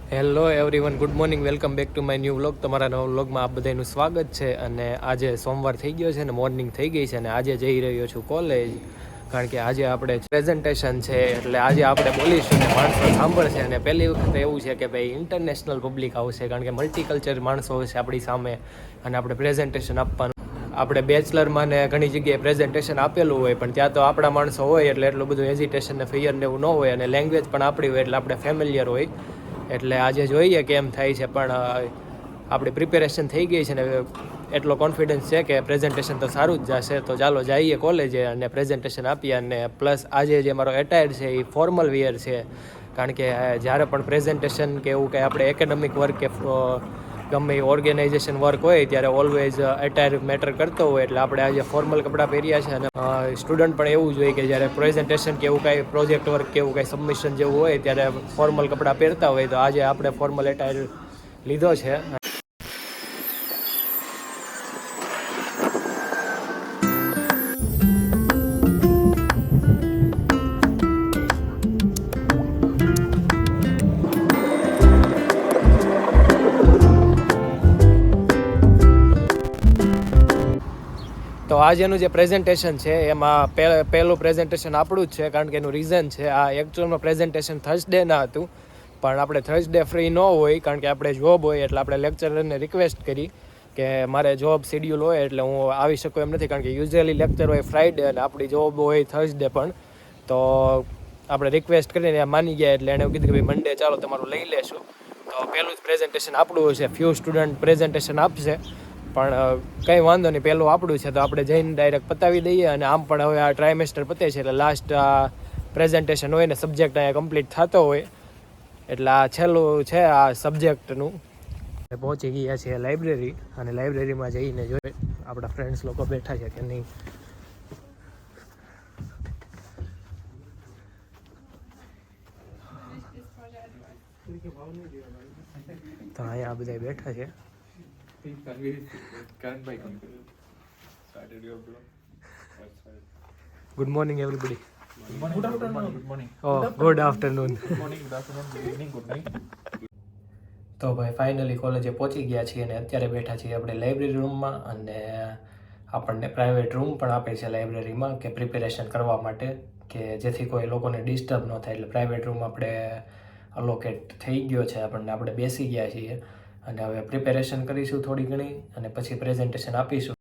Hello everyone, good morning, welcome back to my new vlog. તમારા નવા વ્લોગમાં આપ બધાનું સ્વાગત છે. અને આજે સોમવાર થઈ ગયો છે અને મોર્નિંગ થઈ ગઈ છે અને આજે જઈ રહ્યો છું કોલેજ, કારણ કે આજે આપણે પ્રેઝન્ટેશન છે. એટલે આજે આપણે બોલીશું ને માણસો સાંભળશે. અને પહેલી વખત એવું છે કે ભાઈ ઇન્ટરનેશનલ પબ્લિક આવશે, કારણ કે મલ્ટીકલ્ચર માણસો હશે આપણી સામે અને આપણે પ્રેઝન્ટેશન આપવાનું. આપણે બેચલરમાં ને ઘણી જગ્યાએ પ્રેઝન્ટેશન આપેલું હોય, પણ ત્યાં તો આપણા માણસો હોય એટલે એટલું બધું હેઝિટેશન ને ફિયર ને એવું ન હોય, અને લેંગ્વેજ પણ આપણી હોય એટલે આપણે ફેમિલિયર હોય. એટલે આજે જોઈએ કેમ થાય છે, પણ આપણી પ્રિપેરેશન થઈ ગઈ છે ને એટલો કોન્ફિડન્સ છે કે પ્રેઝન્ટેશન તો સારું જ જશે. તો ચાલો જઈએ કોલેજે અને પ્રેઝન્ટેશન આપીએ. અને પ્લસ આજે જે મારો એટાયર છે એ ફોર્મલ વિયર છે, કારણ કે જ્યારે પણ પ્રેઝન્ટેશન કે એવું કંઈ આપણે એકેડેમિક વર્ક કે ગમે એ ઓર્ગેનાઇઝેશન વર્ક હોય ત્યારે ઓલવેઝ એટાયર મેટર કરતો હોય. એટલે આપણે આજે ફોર્મલ કપડાં પહેર્યા છે. અને સ્ટુડન્ટ પણ એવું જ હોય કે જ્યારે પ્રેઝન્ટેશન કે એવું કાંઈ પ્રોજેક્ટ વર્ક કે એવું કાંઈ સબમિશન જેવું હોય ત્યારે ફોર્મલ કપડાં પહેરતા હોય. તો આજે આપણે ફોર્મલ એટાયર લીધો છે. તો આજનું જે પ્રેઝન્ટેશન છે એમાં પહેલું પ્રેઝન્ટેશન આપણું જ છે, કારણ કે એનું રીઝન છે આ એકચ્યુઅલમાં પ્રેઝન્ટેશન થર્સડેના હતું, પણ આપણે થર્સડે ફ્રી ન હોય, કારણ કે આપણે જોબ હોય. એટલે આપણે લેક્ચરરને રિક્વેસ્ટ કરી કે મારે જોબ શેડ્યુલ હોય એટલે હું આવી શકું એમ નથી, કારણ કે યુઝ્યુઅલી લેક્ચર હોય ફ્રાઈડે અને આપણી જોબ હોય થર્સડે પણ. તો આપણે રિક્વેસ્ટ કરીને માની ગયા, એટલે એણે એવું કીધું કે ભાઈ મંડે ચાલો તમારું લઈ લેશું. તો પહેલું જ પ્રેઝન્ટેશન આપણું હશે. ફ્યુ સ્ટુડન્ટ પ્રેઝન્ટેશન આપશે, પણ કંઈ વાંધો નહીં, પહેલું આપણું છે તો આપણે જઈને ડાયરેક્ટ પતાવી દઈએ. અને આમ પણ હવે આ ટ્રાયમેસ્ટર પતે છે એટલે લાસ્ટ આ પ્રેઝન્ટેશન હોય ને સબ્જેક્ટ અહીંયા કમ્પ્લીટ થતો હોય, એટલે આ છેલ્લું છે આ સબ્જેક્ટનું. પહોંચી ગયા છીએ લાઇબ્રેરી, અને લાઇબ્રેરીમાં જઈને જોઈએ આપણા ફ્રેન્ડ્સ લોકો બેઠા છે કે નહીં. તો અહીંયા બધા બેઠા છે. Good morning everybody. Good afternoon. તો ભાઈ ફાઇનલી કોલેજે પહોંચી ગયા છીએ અને અત્યારે બેઠા છીએ આપણે લાઇબ્રેરી રૂમમાં. અને આપણને પ્રાઇવેટ રૂમ પણ આપે છે લાઇબ્રેરીમાં કે પ્રિપેરેશન કરવા માટે, કે જેથી કોઈ લોકોને ડિસ્ટર્બ ન થાય. એટલે પ્રાઇવેટ રૂમ આપણે અલોકેટ થઈ ગયો છે આપણને. આપણે બેસી ગયા છીએ અને હવે પ્રિપેરેશન કરીશું થોડી ઘણી અને પછી પ્રેઝન્ટેશન આપીશું.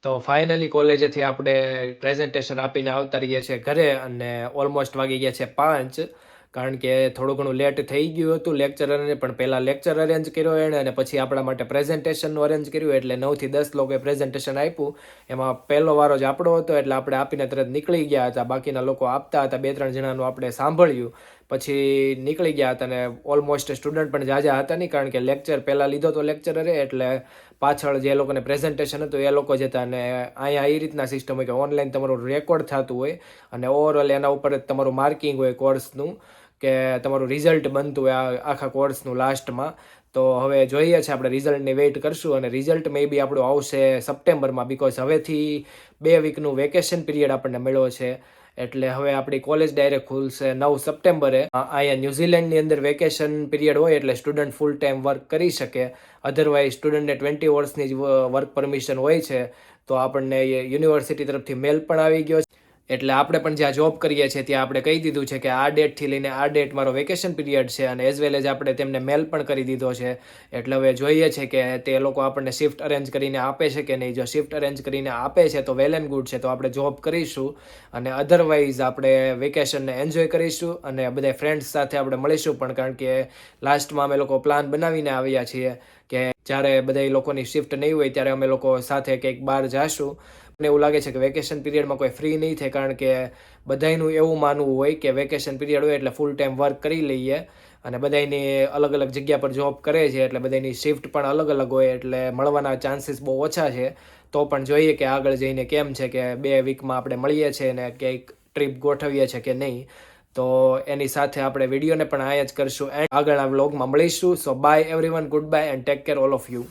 તો ફાઇનલી કોલેજેથી આપણે પ્રેઝન્ટેશન આપીને આવતા રહીએ છીએ ઘરે, અને ઓલમોસ્ટ વાગી ગયા છે 5, કારણ કે થોડું ઘણું લેટ થઈ ગયું હતું લેક્ચરરને. પણ પહેલાં લેક્ચર અરેન્જ કર્યો એણે અને પછી આપણા માટે પ્રેઝન્ટેશનનું અરેન્જ કર્યું. એટલે 9 થી 10 લોકોએ પ્રેઝન્ટેશન આપ્યું. એમાં પહેલો વારો જ આપણો હતો, એટલે આપણે આપીને તરત નીકળી ગયા હતા. બાકીના લોકો આપતા હતા, 2-3 જણાનું આપણે સાંભળ્યું, પછી નીકળી ગયા હતા. અને ઓલમોસ્ટ સ્ટુડન્ટ પણ ઝાઝા હતા નહીં, કારણ કે લેક્ચર પહેલાં લીધો તો લેક્ચરરે, એટલે પાછળ જે લોકોને પ્રેઝન્ટેશન હતું એ લોકો જ હતા. અને અહીંયા એ રીતના સિસ્ટમ હોય કે ઓનલાઈન તમારું રેકોર્ડ થતું હોય અને ઓવરઓલ એના ઉપર જ તમારું માર્કિંગ હોય કોર્સનું, કે તમારું રિઝલ્ટ બનતું હોય આખા કોર્સનું લાસ્ટમાં. તો હવે જોઈએ છે આપણે રિઝલ્ટની વેઇટ કરશું, અને રિઝલ્ટ મે બી આપણું આવશે સપ્ટેમ્બરમાં, બિકોઝ હવેથી 2 વીકનું વેકેશન પીરિયડ આપણને મળ્યો છે. એટલે હવે આપણી કોલેજ ડાયરેક્ટ ખુલશે 9 સપ્ટેમ્બરે. અહીંયા ન્યૂઝીલેન્ડની અંદર વેકેશન પીરિયડ હોય એટલે સ્ટુડન્ટ ફૂલ ટાઈમ વર્ક કરી શકે. અધરવાઇઝ સ્ટુડન્ટને 20 વર્ષની જ વર્ક પરમિશન હોય છે. તો આપણને યુનિવર્સિટી તરફથી મેલ પણ આવી ગયો છે. એટલે આપણે પણ જ્યાં જોબ કરીએ છીએ ત્યાં આપણે કહી દીધું છે કે આ ડેટથી લઈને આ ડેટ મારો વેકેશન પીરિયડ છે, અને એઝ વેલ એઝ આપણે તેમને મેલ પણ કરી દીધો છે. એટલે હવે જોઈએ છે કે તે લોકો આપણને શિફ્ટ અરેન્જ કરીને આપે છે કે નહીં. જો શિફ્ટ અરેન્જ કરીને આપે છે તો વેલ એન્ડ ગુડ છે, તો આપણે જોબ કરીશું. અને અધરવાઇઝ આપણે વેકેશનને એન્જોય કરીશું અને બધા ફ્રેન્ડ્સ સાથે આપણે મળીશું પણ, કારણ કે લાસ્ટમાં અમે લોકો પ્લાન બનાવીને આવ્યા છીએ કે જ્યારે બધા લોકોની શિફ્ટ નહીં હોય ત્યારે અમે લોકો સાથે કંઈક બહાર જાશું. મને એવું લાગે છે કે વેકેશન પીરિયડમાં કોઈ ફ્રી નહીં થાય, કારણ કે બધાયનું એવું માનવું હોય કે વેકેશન પીરિયડ હોય એટલે ફૂલ ટાઈમ વર્ક કરી લઈએ, અને બધાયની અલગ અલગ જગ્યા પર જોબ કરે છે એટલે બધાયની શિફ્ટ પણ અલગ અલગ હોય, એટલે મળવાના ચાન્સીસ બહુ ઓછા છે. તો પણ જોઈએ કે આગળ જઈને કેમ છે કે 2 વીકમાં આપણે મળીએ છીએ ને ક્યાંક ટ્રીપ ગોઠવીએ છીએ કે નહીં. તો એની સાથે આપણે વિડીયોને પણ અહીંયા જ કરશું એન્ડ આગળના વ્લોગમાં મળીશું. So bye everyone, goodbye and take care all of you.